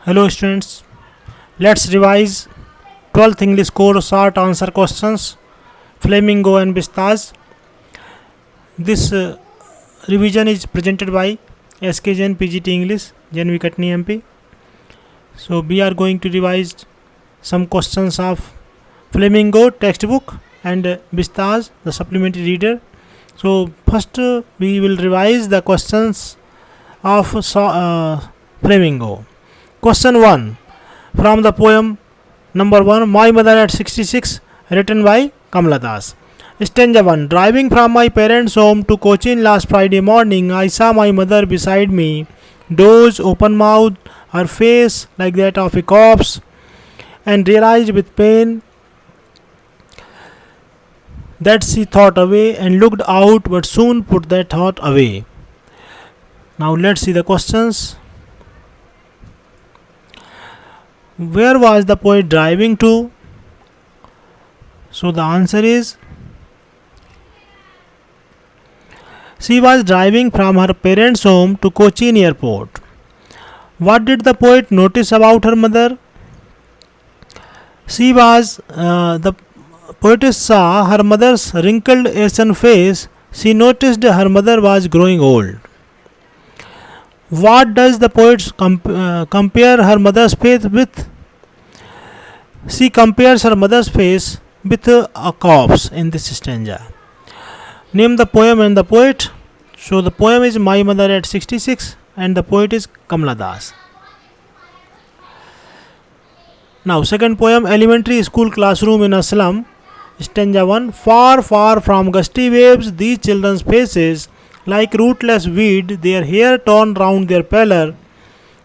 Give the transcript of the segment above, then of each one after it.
Hello students, let's revise 12th English course short answer questions Flamingo and Vistas. This revision is presented by SK Jain PGT English, Janvi Katni MP. So we are going to revise some questions of Flamingo textbook and Vistas the supplementary reader. So first we will revise the questions of Flamingo. Question 1 from the poem number 1 My Mother at 66 written by Kamala Das. Stanza 1 Driving from my parents' home to Cochin last Friday morning, I saw my mother beside me, doors open mouthed, her face like that of a corpse, and realized with pain that she thought away and looked out but soon put that thought away. Now let's see the questions. Where was the poet driving to? So the answer is she was driving from her parents' home to Cochin airport. What did the poet notice about her mother? The poetess saw her mother's wrinkled ashen face. She noticed her mother was growing old. What does the poet compare her mother's face with? She compares her mother's face with a corpse in this stanza. Name the poem and the poet. So the poem is My Mother at 66 and the poet is Kamala Das. Now second poem Elementary School Classroom in a Slum. Stanza 1 Far, far from gusty waves, these children's faces like rootless weed, their hair torn round their pallor.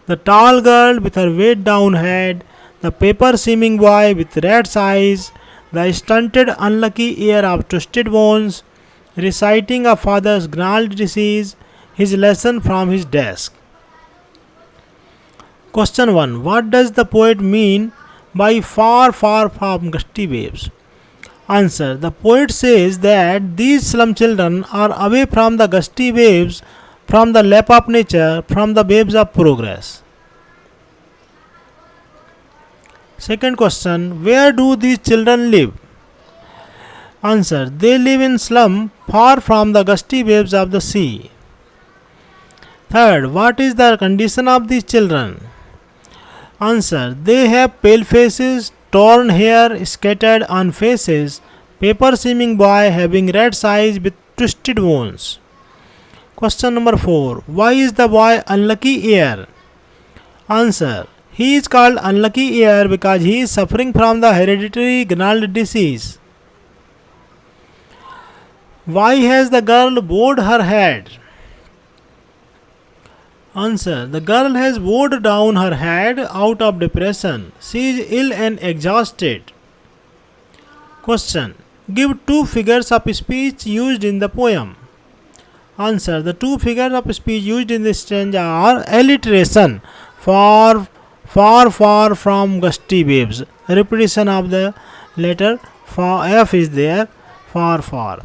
The tall girl with her weighed down head, the paper seeming boy with rat's eyes, the stunted unlucky heir of twisted bones, reciting a father's gnarled disease, his lesson from his desk. Question 1 What does the poet mean by far, far from gusty waves? Answer The poet says that these slum children are away from the gusty waves, from the lap of nature, from the waves of progress. Second question Where do these children live? Answer They live in slum far from the gusty waves of the sea. Third What is the condition of these children? Answer They have pale faces, torn hair scattered on faces, paper seeming boy having rat's eyes with twisted bones. Question number 4 Why is the boy unlucky heir? Answer He is called unlucky heir because he is suffering from the hereditary gnarled disease. Why has the girl bowed her head? Answer The girl has bowed down her head out of depression. She is ill and exhausted. Question Give two figures of speech used in the poem. Answer The two figures of speech used in this stanza are alliteration, far, far, far from gusty waves. Repetition of the letter far, F is there, far, far.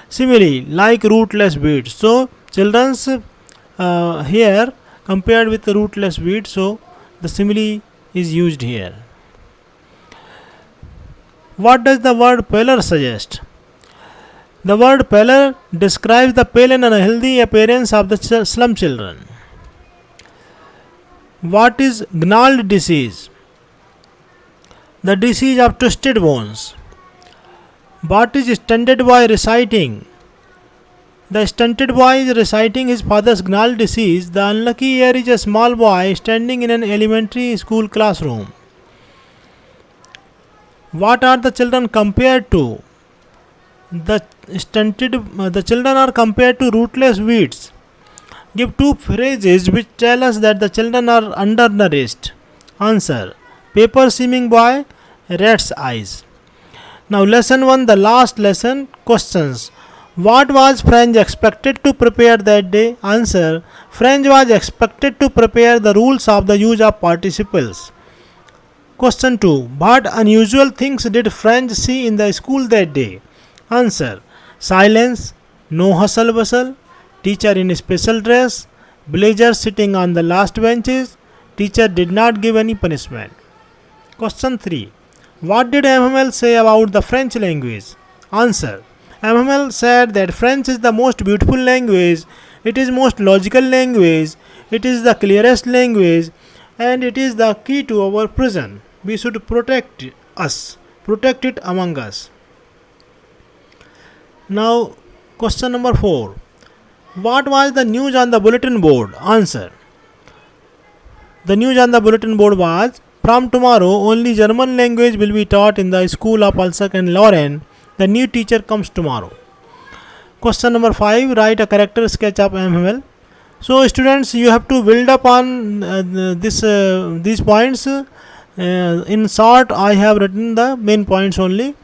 Similarly, like rootless weeds. So, children's here compared with the rootless weed, so the simile is used here. What does the word pallor suggest? The word pallor describes the pale and unhealthy appearance of the slum children. What is gnarled disease? The disease of twisted bones. What is stunted boy reciting? The stunted boy is reciting his father's gnarled disease. The unlucky heir is a small boy standing in an elementary school classroom. What are the children compared to? The children are compared to rootless weeds. Give two phrases which tell us that the children are undernourished. Answer Paper seeming boy, rat's eyes. Now lesson 1 the last lesson questions. What was French expected to prepare that day? Answer French was expected to prepare the rules of the use of participles. Question 2 What unusual things did French see in the school that day? Answer Silence, no hustle bustle, teacher in special dress, villagers sitting on the last benches, teacher did not give any punishment. Question 3. What did MML say about the French language? Answer. MML said that French is the most beautiful language, it is most logical language, it is the clearest language, and it is the key to our prison. We should protect it among us. Now, question number 4. What was the news on the bulletin board? Answer. The news on the bulletin board was, from tomorrow only German language will be taught in the school of Alsac and Lorraine. The new teacher comes tomorrow. Question number 5. Write a character sketch of MML. So students, you have to build up on these points. In short, I have written the main points only.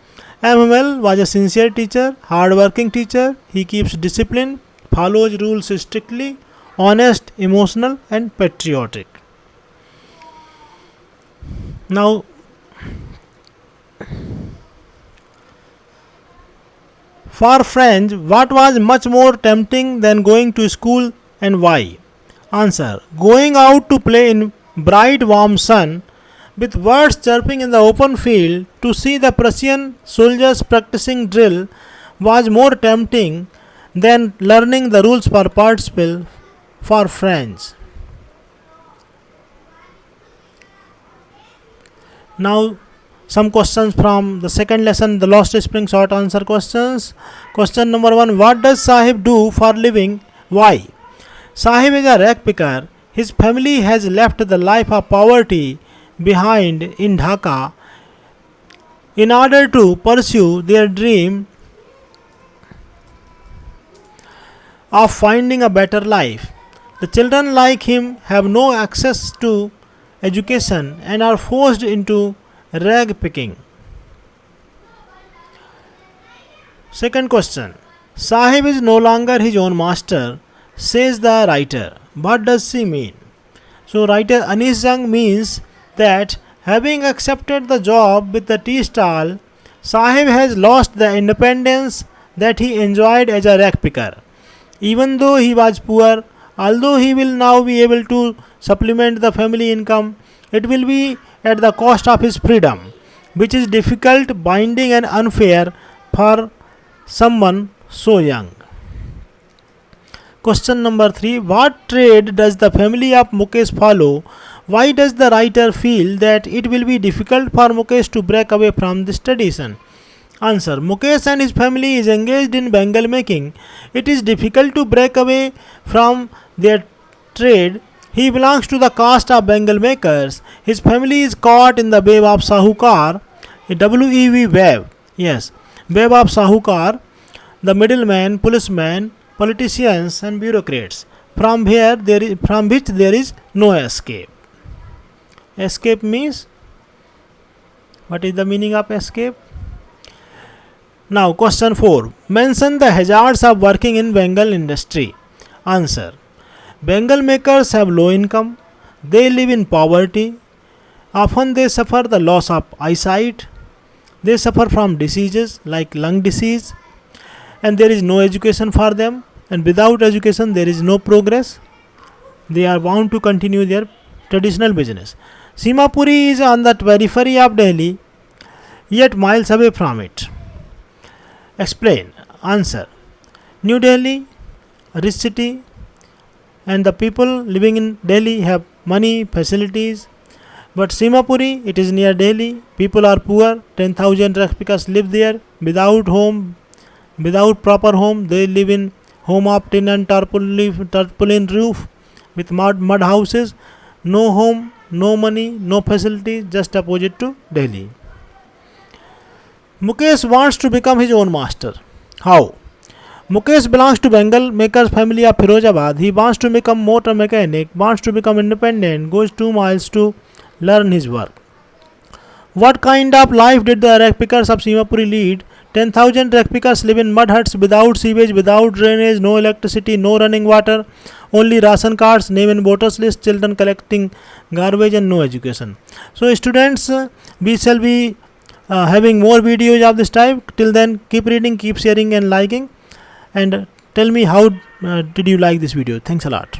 MML was a sincere teacher, hard-working teacher. He keeps discipline, follows rules strictly, honest, emotional, and patriotic. Now, for French, what was much more tempting than going to school and why? Answer. Going out to play in bright warm sun with birds chirping in the open field to see the Prussian soldiers practicing drill was more tempting than learning the rules for participle for French. Now, some questions from the second lesson, the Lost Spring short answer questions. Question number 1. What does Sahib do for living? Why? Sahib is a rag picker. His family has left the life of poverty behind in Dhaka in order to pursue their dream of finding a better life. The children like him have no access to education and are forced into rag picking. Second question. Sahib is no longer his own master, says the writer. What does she mean? So writer Anish Jung means that having accepted the job with the tea stall, Sahib has lost the independence that he enjoyed as a rag picker. Even though he was poor, although he will now be able to supplement the family income, it will be at the cost of his freedom, which is difficult, binding, and unfair for someone so young. Question number 3. What trade does the family of Mukesh follow? Why does the writer feel that it will be difficult for Mukesh to break away from this tradition? Answer. Mukesh and his family is engaged in bangle making. It is difficult to break away from their trade. He belongs to the caste of bangle makers. His family is caught in the web of Sahukar, a W-E-V web. Yes, web of Sahukar, the middlemen, policemen, politicians, and bureaucrats, from which there is no escape. Escape means, what is the meaning of escape? Now, question 4. Mention the hazards of working in bangle industry. Answer. Bangle makers have low income, they live in poverty, often they suffer the loss of eyesight, they suffer from diseases like lung disease, and there is no education for them, and without education there is no progress. They are bound to continue their traditional business. Simapuri is on the periphery of Delhi, yet miles away from it. Explain. Answer. New Delhi, a rich city, and the people living in Delhi have money, facilities. But Simapuri, it is near Delhi. People are poor. 10,000 rag pickers live there without home, without proper home. They live in home of tin and tarpaulin roof with mud houses. No home, no money, no facilities, just opposite to Delhi. Mukesh wants to become his own master. How? Mukesh belongs to bangle makers family of Firozabad. He wants to become motor mechanic, wants to become independent, goes 2 miles to learn his work. What kind of life did the rag pickers of Simapuri lead? 10,000 rag pickers live in mud huts without sewage, without drainage, no electricity, no running water, only ration cards, name in voters list, children collecting garbage, and no education. So students, we shall be having more videos of this type. Till then, keep reading, keep sharing and liking, and tell me how did you like this video. Thanks a lot.